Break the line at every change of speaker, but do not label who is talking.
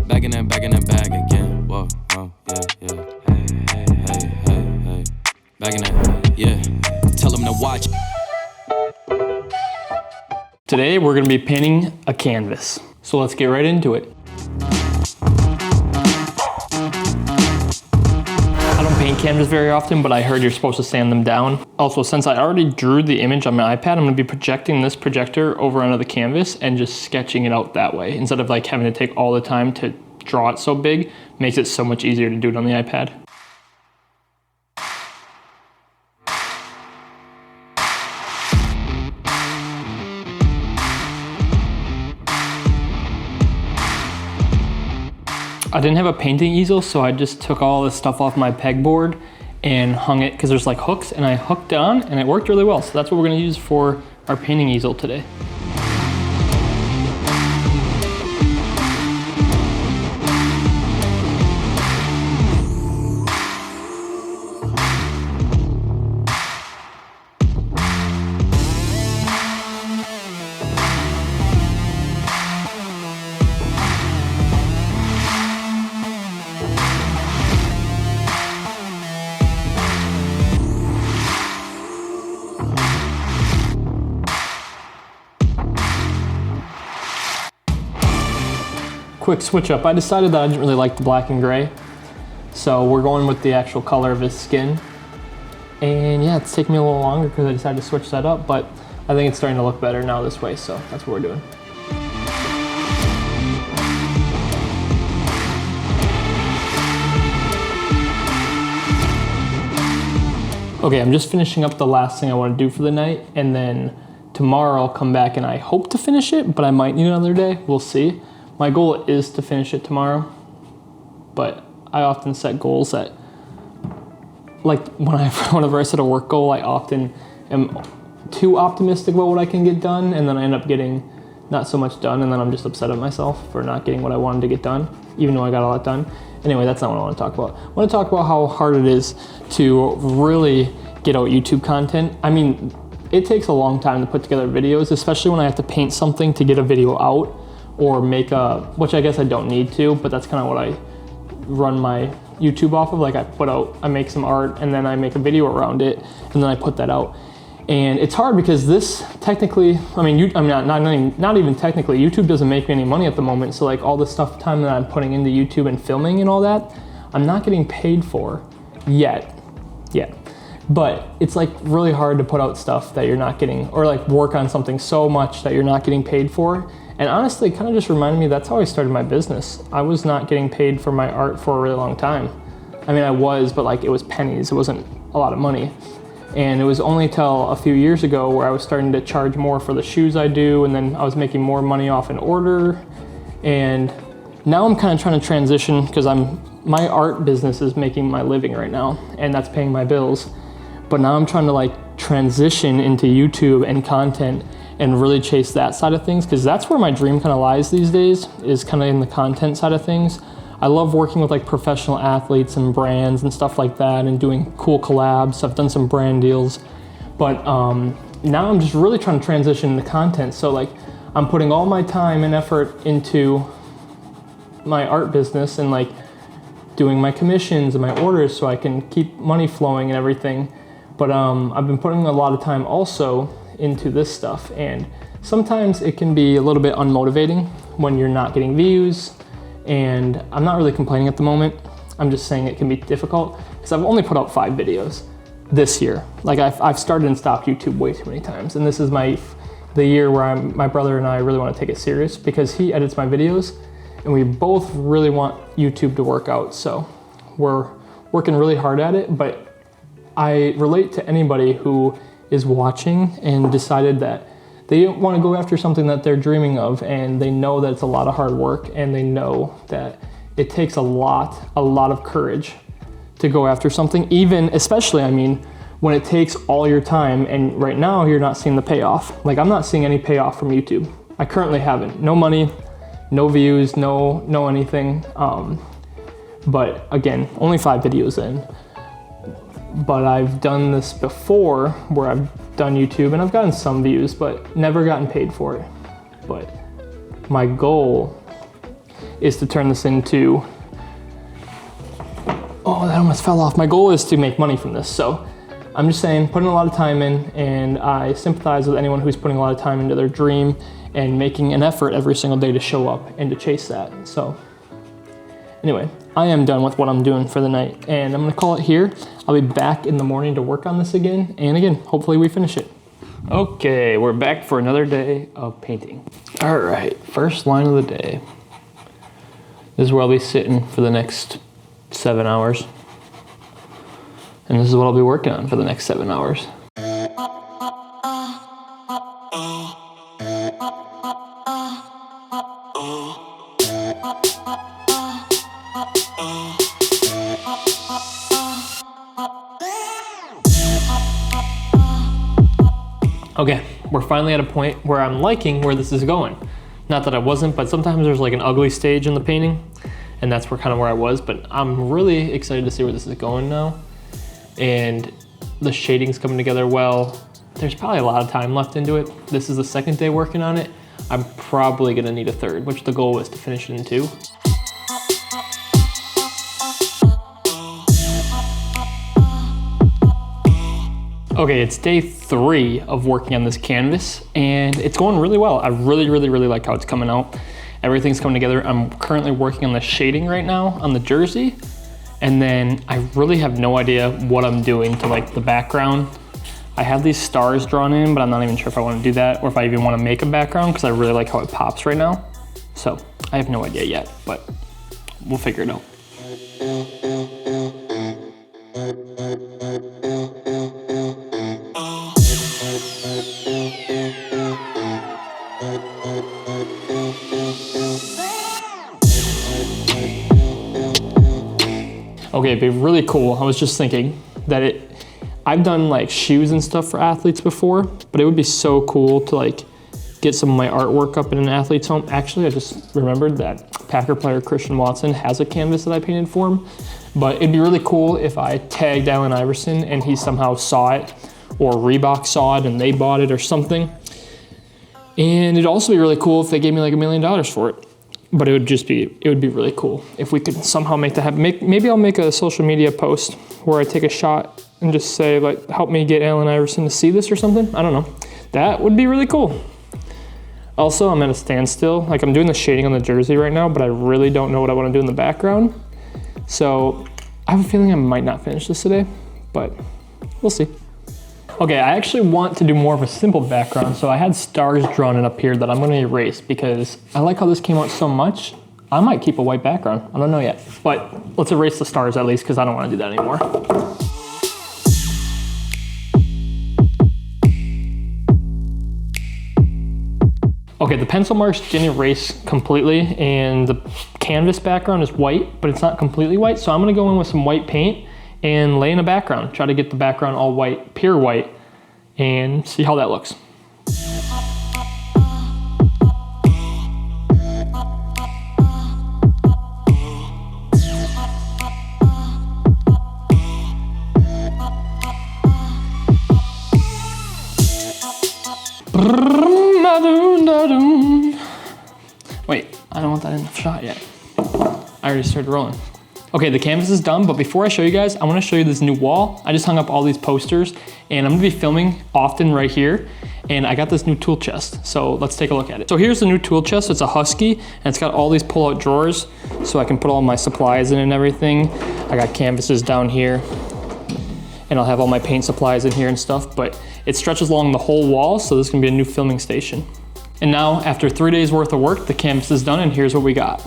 Back in that bag again. Whoa, oh, yeah. Hey. Back in that, yeah. Tell them to watch.
Today we're gonna be painting a canvas. So let's get right into it. I don't paint canvas very often, but I heard you're supposed to sand them down. Also, since I already drew the image on my iPad, I'm gonna be projecting this projector over onto the canvas and just sketching it out that way. Instead of like having to take all the time to draw it so big, makes it so much easier to do it on the iPad. I didn't have a painting easel, so I just took all this stuff off my pegboard and hung it, because there's like hooks, and I hooked it on and it worked really well. So that's what we're gonna use for our painting easel today. Quick switch up. I decided that I didn't really like the black and gray, so we're going with the actual color of his skin. And yeah, it's taking me a little longer because I decided to switch that up, but I think it's starting to look better now this way, so that's what we're doing. Okay, I'm just finishing up the last thing I want to do for the night, and then tomorrow I'll come back and I hope to finish it, but I might need another day. We'll see. My goal is to finish it tomorrow, but I often set goals that, like whenever I set a work goal, I often am too optimistic about what I can get done, and then I end up getting not so much done, and then I'm just upset at myself for not getting what I wanted to get done, even though I got a lot done. Anyway, that's not what I want to talk about. I want to talk about how hard it is to really get out YouTube content. I mean, it takes a long time to put together videos, especially when I have to paint something to get a video out, or make which I guess I don't need to, but that's kind of what I run my YouTube off of. Like I make some art and then I make a video around it and then I put that out. And it's hard because this technically, not even technically, YouTube doesn't make me any money at the moment. So like all the time that I'm putting into YouTube and filming and all that, I'm not getting paid for yet. But it's like really hard to put out stuff that you're not getting, or like work on something so much that you're not getting paid for. And honestly, it kind of just reminded me, that's how I started my business. I was not getting paid for my art for a really long time. I mean, I was, but like it was pennies. It wasn't a lot of money. And it was only till a few years ago where I was starting to charge more for the shoes I do, and then I was making more money off an order. And now I'm kind of trying to transition, because my art business is making my living right now, and that's paying my bills. But now I'm trying to like transition into YouTube and content and really chase that side of things, because that's where my dream kind of lies these days, is kind of in the content side of things. I love working with like professional athletes and brands and stuff like that, and doing cool collabs. I've done some brand deals, but now I'm just really trying to transition into content. So like I'm putting all my time and effort into my art business and like doing my commissions and my orders so I can keep money flowing and everything. But I've been putting a lot of time also into this stuff, and sometimes it can be a little bit unmotivating when you're not getting views, and I'm not really complaining at the moment. I'm just saying it can be difficult because I've only put out 5 videos this year. Like I've started and stopped YouTube way too many times, and this is the year where my brother and I really want to take it serious, because he edits my videos and we both really want YouTube to work out. So we're working really hard at it, but I relate to anybody who is watching and decided that they want to go after something that they're dreaming of, and they know that it's a lot of hard work, and they know that it takes a lot of courage to go after something, especially when it takes all your time, and right now you're not seeing the payoff. Like I'm not seeing any payoff from YouTube. I currently haven't. No money, no views, no anything. But again, only 5 videos in. But I've done this before where I've done YouTube and I've gotten some views, but never gotten paid for it. But my goal is to turn this into, oh, that almost fell off. My goal is to make money from this. So I'm just saying, putting a lot of time in, and I sympathize with anyone who's putting a lot of time into their dream and making an effort every single day to show up and to chase that. So anyway, I am done with what I'm doing for the night, and I'm gonna call it here. I'll be back in the morning to work on this again, and again, hopefully we finish it. Okay, we're back for another day of painting. All right, first line of the day. This is where I'll be sitting for the next 7 hours. And this is what I'll be working on for the next 7 hours. Okay, we're finally at a point where I'm liking where this is going. Not that I wasn't, but sometimes there's like an ugly stage in the painting, and that's where I was, but I'm really excited to see where this is going now. And the shading's coming together well. There's probably a lot of time left into it. This is the second day working on it. I'm probably gonna need a third, which the goal was to finish it in 2. Okay, it's day 3 of working on this canvas, and it's going really well. I really like how it's coming out. Everything's coming together. I'm currently working on the shading right now on the jersey, and then I really have no idea what I'm doing to like the background. I have these stars drawn in, but I'm not even sure if I want to do that or if I even want to make a background, because I really like how it pops right now. So I have no idea yet, but we'll figure it out. Okay, it'd be really cool. I was just thinking that I've done like shoes and stuff for athletes before, but it would be so cool to like get some of my artwork up in an athlete's home. Actually, I just remembered that Packer player Christian Watson has a canvas that I painted for him, but it'd be really cool if I tagged Allen Iverson and he somehow saw it, or Reebok saw it and they bought it or something. And it'd also be really cool if they gave me like $1 million for it. But it would be really cool if we could somehow make that happen. Maybe I'll make a social media post where I take a shot and just say like, help me get Allen Iverson to see this or something. I don't know. That would be really cool. Also, I'm at a standstill. Like, I'm doing the shading on the jersey right now, but I really don't know what I want to do in the background. So I have a feeling I might not finish this today, but we'll see. Okay, I actually want to do more of a simple background, so I had stars drawn in up here that I'm gonna erase because I like how this came out so much. I might keep a white background, I don't know yet. But let's erase the stars at least, because I don't wanna do that anymore. Okay, the pencil marks didn't erase completely, and the canvas background is white, but it's not completely white, so I'm gonna go in with some white paint and lay in a background. Try to get the background all white, pure white, and see how that looks. Wait, I don't want that in the shot yet. I already started rolling. Okay, the canvas is done, but before I show you guys, I wanna show you this new wall. I just hung up all these posters, and I'm gonna be filming often right here, and I got this new tool chest, so let's take a look at it. So here's the new tool chest. It's a Husky, and it's got all these pull-out drawers, so I can put all my supplies in and everything. I got canvases down here, and I'll have all my paint supplies in here and stuff, but it stretches along the whole wall, so this is gonna be a new filming station. And now, after 3 days worth of work, the canvas is done, and here's what we got.